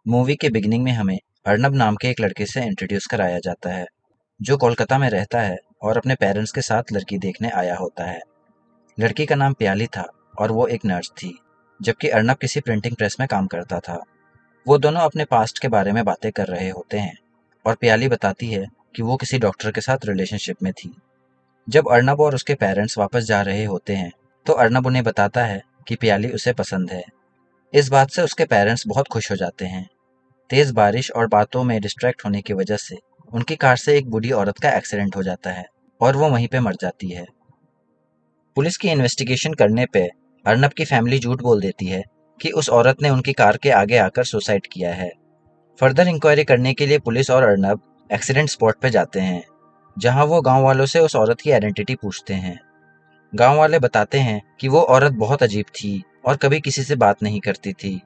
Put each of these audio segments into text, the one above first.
Movie के beginning में हमें अर्नब नाम के एक लड़के से इंट्रोड्यूस कराया जाता है जो कोलकाता में रहता है और अपने पेरेंट्स के साथ लड़की देखने आया होता है। लड़की का नाम प्याली था और वो एक नर्स थी, जबकि अर्नब किसी प्रिंटिंग प्रेस में काम करता था। वो दोनों अपने पास्ट के बारे में बातें कर रहे होते हैं और प्याली बताती है कि वो किसी डॉक्टर के साथ रिलेशनशिप में थी। जब अर्नब और उसके पेरेंट्स वापस जा रहे होते हैं तो अर्नब उन्हें बताता है कि प्याली उसे पसंद है। इस बात से उसके पेरेंट्स बहुत खुश हो जाते हैं। तेज बारिश और बातों में डिस्ट्रैक्ट होने की वजह से उनकी कार से एक बूढ़ी औरत का एक्सीडेंट हो जाता है और वो वहीं पे मर जाती है। पुलिस की इन्वेस्टिगेशन करने पे अर्नब की फैमिली झूठ बोल देती है कि उस औरत ने उनकी कार के आगे आकर सुसाइड किया है। फर्दर इंक्वायरी करने के लिए पुलिस और अर्नब एक्सीडेंट स्पॉट पे जाते हैं, जहां वो गांव वालों से उस औरत की आइडेंटिटी पूछते हैं। गांव वाले बताते हैं कि वो औरत बहुत अजीब थी और कभी किसी से बात नहीं करती थी।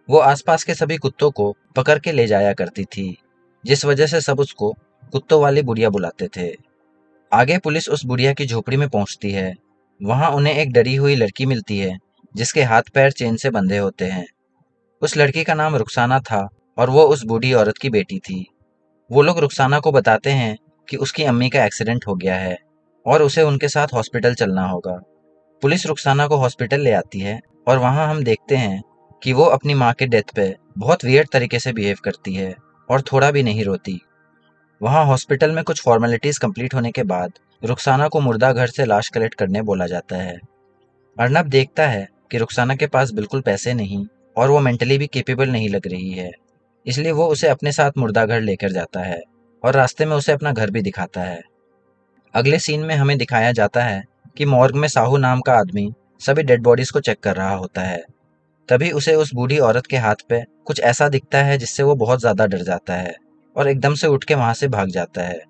वो आसपास के सभी कुत्तों को पकड़ के ले जाया करती थी, जिस वजह से सब उसको कुत्तों वाली बुढ़िया बुलाते थे। आगे पुलिस उस बुढ़िया की झोपड़ी में पहुंचती है। वहां उन्हें एक डरी हुई लड़की मिलती है जिसके हाथ पैर चेन से बंधे होते हैं। उस लड़की का नाम रुखसाना था और वो उस बूढ़ी औरत की बेटी थी। वो लोग रुखसाना को बताते हैं कि उसकी अम्मी का एक्सीडेंट हो गया है और उसे उनके साथ हॉस्पिटल चलना होगा। पुलिस रुखसाना को हॉस्पिटल ले आती है और वहां हम देखते हैं कि वो अपनी माँ के डेथ पे बहुत वियर्ड तरीके से बिहेव करती है और थोड़ा भी नहीं रोती। वहां हॉस्पिटल में कुछ फॉर्मेलिटीज कंप्लीट होने के बाद रुखसाना को मुर्दा घर से लाश कलेक्ट करने बोला जाता है। अर्नब देखता है कि रुखसाना के पास बिल्कुल पैसे नहीं और वो मेंटली भी केपेबल नहीं लग रही है, इसलिए वो उसे अपने साथ मुर्दा घर लेकर जाता है और रास्ते में उसे अपना घर भी दिखाता है। अगले सीन में हमें दिखाया जाता है कि मॉर्ग में साहू नाम का आदमी सभी डेड बॉडीज को चेक कर रहा होता है। तभी उसे उस बूढ़ी औरत के हाथ पे कुछ ऐसा दिखता है जिससे वो बहुत ज्यादा डर जाता है और एकदम से उठ के वहां से भाग जाता है।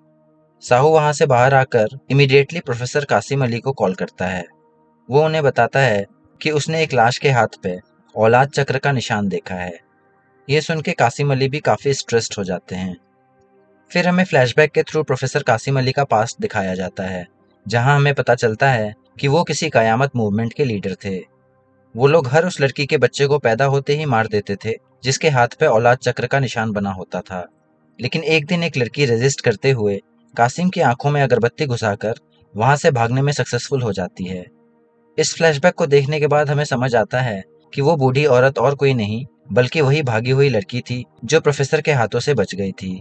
साहू वहां से बाहर आकर इमीडिएटली प्रोफेसर कासिम अली को कॉल करता है। वो उन्हें बताता है कि उसने एक लाश के हाथ पे औलाद चक्र का निशान देखा है। ये सुन के कासिम अली भी काफी स्ट्रेस्ड हो जाते हैं। फिर हमें फ्लैशबैक के थ्रू प्रोफेसर कासिम अली का पास्ट दिखाया जाता है, जहां हमें पता चलता है कि वो किसी कयामत मूवमेंट के लीडर थे। वो लोग हर उस लड़की के बच्चे को पैदा होते ही मार देते थे जिसके हाथ पे औलाद चक्र का निशान बना होता था। लेकिन एक दिन एक लड़की रेजिस्ट करते हुए कासिम की आंखों में अगरबत्ती घुसाकर वहां से भागने में सक्सेसफुल हो जाती है। इस फ्लैशबैक को देखने के बाद हमें समझ आता है कि वो बूढ़ी औरत और कोई नहीं बल्कि वही भागी हुई लड़की थी जो प्रोफेसर के हाथों से बच गई थी।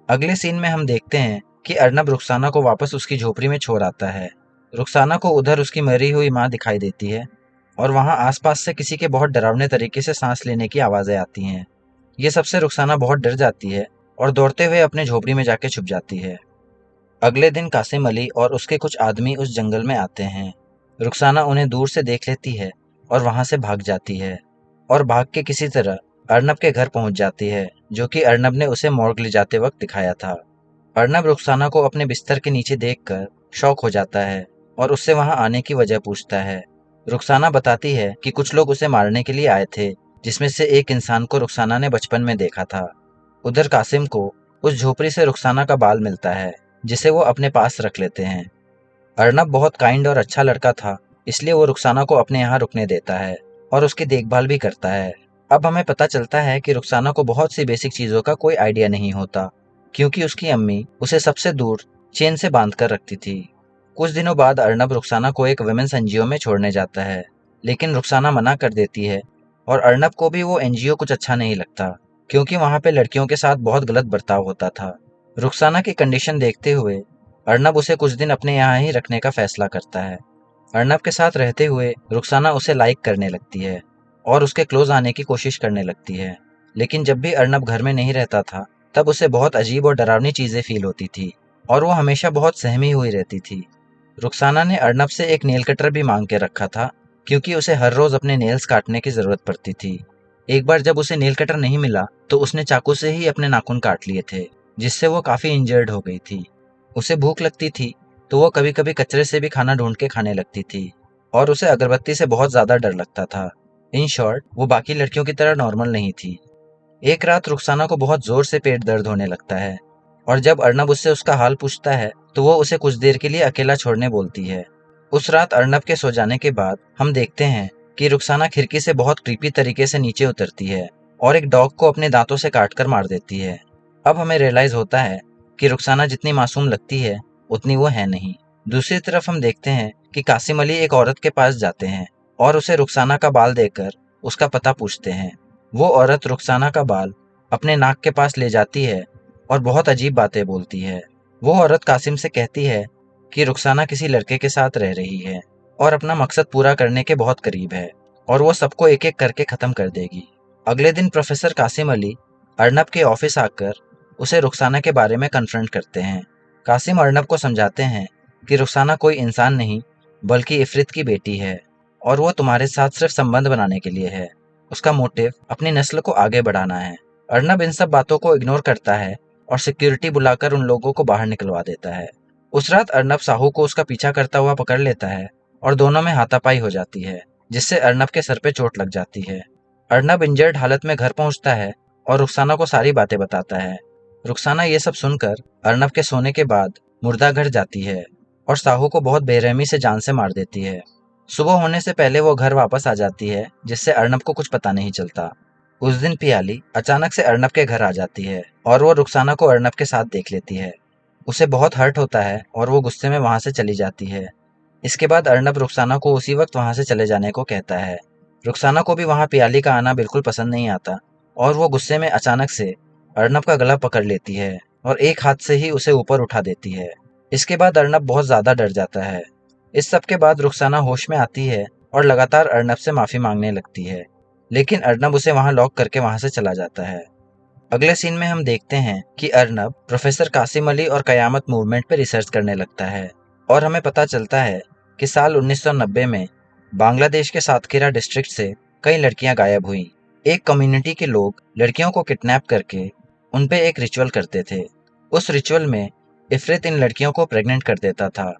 अगले सीन में हम देखते हैं कि अर्नब रुखसाना को वापस उसकी झोपड़ी में छोड़ आता है। रुखसाना को उधर उसकी मरी हुई माँ दिखाई देती है और वहां आसपास से किसी के बहुत डरावने तरीके से सांस लेने की आवाजें आती हैं। ये सबसे रुखसाना बहुत डर जाती है और दौड़ते हुए अपने झोपड़ी में जाके छुप जाती है। अगले दिन कासिम अली और उसके कुछ आदमी उस जंगल में आते हैं। रुखसाना उन्हें दूर से देख लेती है और वहां से भाग जाती है और भाग के किसी तरह अर्नब के घर पहुंच जाती है, जो कि अर्नब ने उसे मॉर्ग ले जाते वक्त दिखाया था। अर्नब रुखसाना को अपने बिस्तर के नीचे देखकर शॉक हो जाता है और उससे वहां आने की वजह पूछता है। रुखसाना बताती है कि कुछ लोग उसे मारने के लिए आए थे, जिसमें से एक इंसान को रुखसाना ने बचपन में देखा था। उधर कासिम को उस झोपड़ी से रुखसाना का बाल मिलता है, जिसे वो अपने पास रख लेते हैं। अर्नब बहुत काइंड और अच्छा लड़का था, इसलिए वो रुखसाना को अपने यहाँ रुकने देता है और उसकी देखभाल भी करता है। अब हमें पता चलता है कि रुखसाना को बहुत सी बेसिक चीजों का कोई आइडिया नहीं होता, क्योंकि उसकी अम्मी उसे सबसे दूर चेन से बांध कर रखती थी। कुछ दिनों बाद अर्नब रुखसाना को एक वुमेन्स एनजीओ में छोड़ने जाता है, लेकिन रुखसाना मना कर देती है और अर्नब को भी वो एनजीओ कुछ अच्छा नहीं लगता, क्योंकि वहां पे लड़कियों के साथ बहुत गलत बर्ताव होता था। रुखसाना की कंडीशन देखते हुए अर्नब उसे कुछ दिन अपने यहाँ ही रखने का फैसला करता है। अर्नब के साथ रहते हुए रुखसाना उसे लाइक करने लगती है और उसके क्लोज आने की कोशिश करने लगती है। लेकिन जब भी अर्नब घर में नहीं रहता था तब उसे बहुत अजीब और डरावनी चीजें फील होती थी और वो हमेशा बहुत सहमी हुई रहती थी। रुखसाना ने अर्नब से एक नेल कटर भी मांग के रखा था, क्योंकि उसे हर रोज अपने नेल्स काटने की जरूरत पड़ती थी। एक बार जब उसे नेल कटर नहीं मिला तो उसने चाकू से ही अपने नाखून काट लिए थे, जिससे वो काफी इंजर्ड हो गई थी। उसे भूख लगती थी तो वो कभी कभी कचरे से भी खाना ढूंढ के खाने लगती थी और उसे अगरबत्ती से बहुत ज्यादा डर लगता था। इन शॉर्ट, वो बाकी लड़कियों की तरह नॉर्मल नहीं थी। एक रात रुखसाना को बहुत जोर से पेट दर्द होने लगता है और जब अर्नब उससे उसका हाल पूछता है तो वो उसे कुछ देर के लिए अकेला छोड़ने बोलती है। उस रात अर्नब के सो जाने के बाद हम देखते हैं कि रुखसाना खिड़की से बहुत क्रीपी तरीके से नीचे उतरती है और एक डॉग को अपने दांतों से काटकर मार देती है। अब हमें रियलाइज होता है कि रुखसाना जितनी मासूम लगती है उतनी वो है नहीं। दूसरी तरफ हम देखते हैं कि कासिम अली एक औरत के पास जाते हैं और उसे रुखसाना का बाल देकर उसका पता पूछते हैं। वो औरत रुखसाना का बाल अपने नाक के पास ले जाती है और बहुत अजीब बातें बोलती है। वो औरत कासिम से कहती है कि रुखसाना किसी लड़के के साथ रह रही है और अपना मकसद पूरा करने के बहुत करीब है और वो सबको एक एक करके ख़त्म कर देगी। अगले दिन प्रोफेसर कासिम अली अर्नब के ऑफिस आकर उसे रुखसाना के बारे में कन्फ्रंट करते हैं। कासिम अर्नब को समझाते हैं कि रुखसाना कोई इंसान नहीं बल्कि इफरित की बेटी है और वो तुम्हारे साथ सिर्फ संबंध बनाने के लिए है। उसका मोटिव अपनी नस्ल को आगे बढ़ाना है। अर्नब इन सब बातों को इग्नोर करता है और सिक्योरिटी बुलाकर उन लोगों को बाहर निकलवा देता है। उस रात अर्नब साहू को उसका पीछा करता हुआ पकड़ लेता है और दोनों में हाथापाई हो जाती है, जिससे अर्नब के सर पे चोट लग जाती है। अर्नब इंजर्ड हालत में घर पहुंचता है और रुखसाना को सारी बातें बताता है। रुखसाना ये सब सुनकर अर्नब के सोने के बाद मुर्दा घर जाती है और साहू को बहुत बेरहमी से जान से मार देती है। सुबह होने से पहले वो घर वापस आ जाती है, जिससे अर्नब को कुछ पता नहीं चलता। उस दिन पियाली अचानक से अर्नब के घर आ जाती है और वो रुखसाना को अर्नब के साथ देख लेती है। उसे बहुत हर्ट होता है और वो गुस्से में वहां से चली जाती है। इसके बाद अर्नब रुखसाना को उसी वक्त वहां से चले जाने को कहता है। रुखसाना को भी वहां पियाली का आना बिल्कुल पसंद नहीं आता और वो गुस्से में अचानक से अर्नब का गला पकड़ लेती है और एक हाथ से ही उसे ऊपर उठा देती है। इसके बाद अर्नब बहुत ज्यादा डर जाता है। इस सब के बाद रुखसाना होश में आती है और लगातार अर्नब से माफी मांगने लगती है, लेकिन अर्नब उसे वहां लॉक करके वहां से चला जाता है। अगले सीन में हम देखते हैं कि अर्नब प्रोफेसर कासिम अली और कयामत मूवमेंट पर रिसर्च करने लगता है और हमें पता चलता है कि साल 1990 में बांग्लादेश के सातखीरा डिस्ट्रिक्ट से कई लड़कियां गायब हुई। एक कम्युनिटी के लोग लड़कियों को किडनैप करके उन पे एक रिचुअल करते थे। उस रिचुअल में इफरित इन लड़कियों को प्रेग्नेंट कर देता था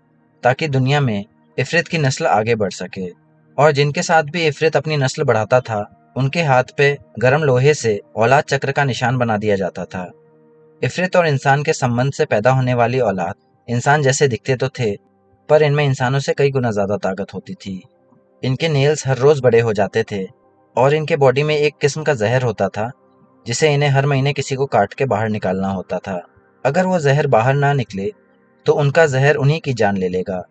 ताकि दुनिया में इफरित की नस्ल आगे बढ़ सके, और जिनके साथ भी इफरित अपनी नस्ल बढ़ाता था उनके हाथ पे गर्म लोहे से औलाद चक्र का निशान बना दिया जाता था। इफरित और इंसान के संबंध से पैदा होने वाली औलाद इंसान जैसे दिखते तो थे, पर इनमें इंसानों से कई गुना ज्यादा ताकत होती थी। इनके नेल्स हर रोज बड़े हो जाते थे और इनके बॉडी में एक किस्म का जहर होता था जिसे इन्हें हर महीने किसी को काट के बाहर निकालना होता था। अगर वो जहर बाहर ना निकले तो उनका जहर उन्हीं की जान ले लेगा।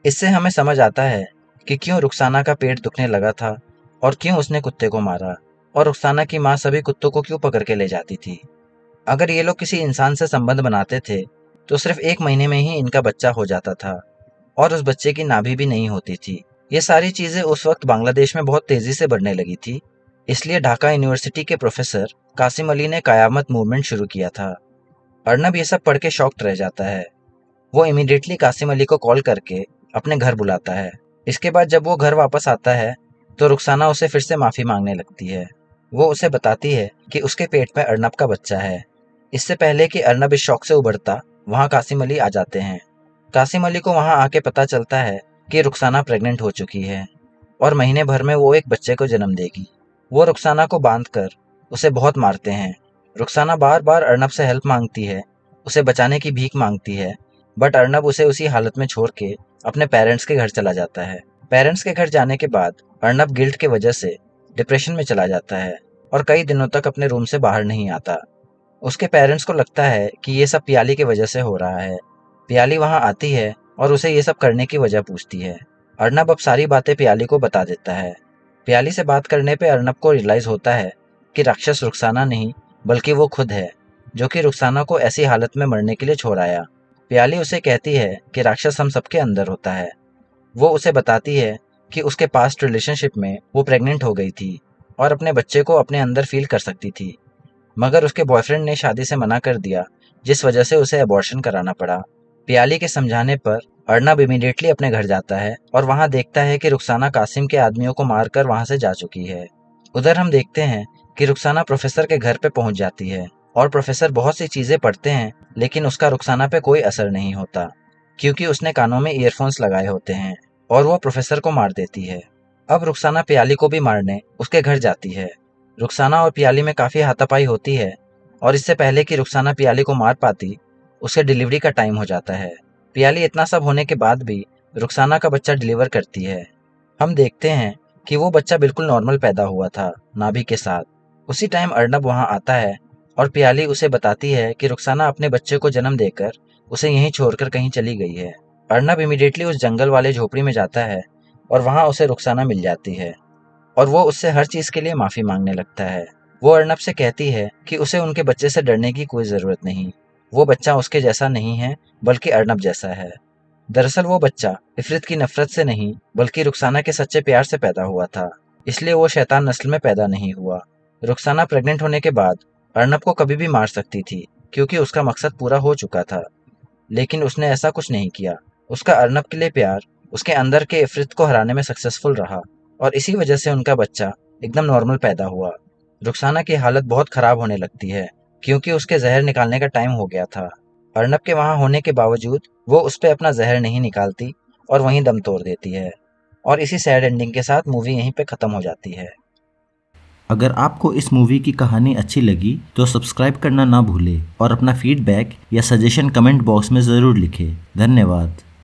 इससे हमें समझ आता है कि क्यों रुखसाना का पेट दुखने लगा था और क्यों उसने कुत्ते को मारा, और रुखसाना की माँ सभी कुत्तों को क्यों पकड़ के ले जाती थी। अगर ये लोग किसी इंसान से संबंध बनाते थे तो सिर्फ 1 महीने में ही इनका बच्चा हो जाता था और उस बच्चे की नाभि भी नहीं होती थी। ये सारी चीजें उस वक्त बांग्लादेश में बहुत तेजी से बढ़ने लगी थी, इसलिए ढाका यूनिवर्सिटी के प्रोफेसर कासिम अली ने कयामत मूवमेंट शुरू किया था। अर्नब ये सब पढ़ के शॉक्ड रह जाता है। वो इमीडिएटली कासिम अली को कॉल करके अपने घर बुलाता है। इसके बाद जब वो घर वापस आता है तो रुखसाना उसे फिर से माफी मांगने लगती है। वो उसे बताती है कि उसके पेट में अर्नब का बच्चा है। इससे पहले कि अर्नब इस शौक से उभरता, वहां कासिम अली आ जाते हैं। कासिम अली को वहां आके पता चलता है कि रुखसाना प्रेग्नेंट हो चुकी है और महीने भर में वो एक बच्चे को जन्म देगी। वो रुखसाना को बांधकर उसे बहुत मारते हैं। रुखसाना बार बार अर्नब से हेल्प मांगती है, उसे बचाने की भीख मांगती है, बट अर्नब उसे उसी हालत में छोड़ के अपने पेरेंट्स के घर चला जाता है। पेरेंट्स के घर जाने के बाद अर्नब गिल्ट के वजह से डिप्रेशन में चला जाता है और कई दिनों तक अपने रूम से बाहर नहीं आता। उसके पेरेंट्स को लगता है कि ये सब पियाली की वजह से हो रहा है। पियाली वहां आती है और उसे ये सब करने की वजह पूछती है। अर्नब अब सारी बातें पियाली को बता देता है। पियाली से बात करने पे अर्नब को रियलाइज होता है कि राक्षस रुखसाना नहीं बल्कि वो खुद है, जो कि रुखसाना को ऐसी हालत में मरने के लिए छोड़ आया। पियाली उसे कहती है कि राक्षस हम सबके अंदर होता है। वो उसे बताती है कि उसके पास्ट रिलेशनशिप में वो प्रेग्नेंट हो गई थी और अपने बच्चे को अपने अंदर फील कर सकती थी, मगर उसके बॉयफ्रेंड ने शादी से मना कर दिया, जिस वजह से उसे अबॉर्शन कराना पड़ा। पियाली के समझाने पर अर्नब इमीडिएटली अपने घर जाता है और वहां देखता है कि रुखसाना कासिम के आदमियों को मारकर वहां से जा चुकी है। उधर हम देखते हैं कि रुखसाना प्रोफेसर के घर पे पहुंच जाती है और प्रोफेसर बहुत सी चीजें पढ़ते हैं, लेकिन उसका रुखसाना पे कोई असर नहीं होता क्योंकि उसने कानों में ईयरफोन्स लगाए होते हैं और वो प्रोफेसर को मार देती है। अब रुखसाना पियाली को भी मारने उसके घर जाती है। रुखसाना और पियाली में काफी हाथापाई होती है और इससे पहले कि रुखसाना पियाली को मार पाती, उसके डिलीवरी का टाइम हो जाता है। पियाली इतना सब होने के बाद भी रुखसाना का बच्चा डिलीवर करती है। हम देखते हैं कि वो बच्चा बिल्कुल नॉर्मल पैदा हुआ था, नाभि के साथ। उसी टाइम अर्नब वहां आता है और पियाली उसे बताती है कि रुखसाना अपने बच्चे को जन्म देकर उसे यहीं छोड़कर कहीं चली गई है। अर्नब इमीडिएटली उस जंगल वाले झोपड़ी में जाता है और वहां उसे रुखसाना मिल जाती है और वो उससे हर चीज के लिए माफी मांगने लगता है। वो अर्नब से कहती है कि उसे उनके बच्चे से डरने की कोई जरूरत नहीं, वो बच्चा उसके जैसा नहीं है बल्कि अर्नब जैसा है। दरअसल वो बच्चा इफरित की नफरत से नहीं बल्कि रुखसाना के सच्चे प्यार से पैदा हुआ था, इसलिए वो शैतान नस्ल में पैदा नहीं हुआ। रुखसाना प्रेग्नेंट होने के बाद अर्नब को कभी भी मार सकती थी क्योंकि उसका मकसद पूरा हो चुका था, लेकिन उसने ऐसा कुछ नहीं किया। उसका अर्नब के लिए प्यार उसके अंदर के इफरित को हराने में सक्सेसफुल रहा और इसी वजह से उनका बच्चा एकदम नॉर्मल पैदा हुआ। रुखसाना की हालत बहुत खराब होने लगती है क्योंकि उसके जहर निकालने का टाइम हो गया था। अर्नब के वहां होने के बावजूद वो उस पर अपना जहर नहीं निकालती और वहीं दम तोड़ देती है और इसी सैड एंडिंग के साथ मूवी यहीं पे खत्म हो जाती है। अगर आपको इस मूवी की कहानी अच्छी लगी तो सब्सक्राइब करना ना भूलें और अपना फीडबैक या सजेशन कमेंट बॉक्स में ज़रूर लिखें। धन्यवाद।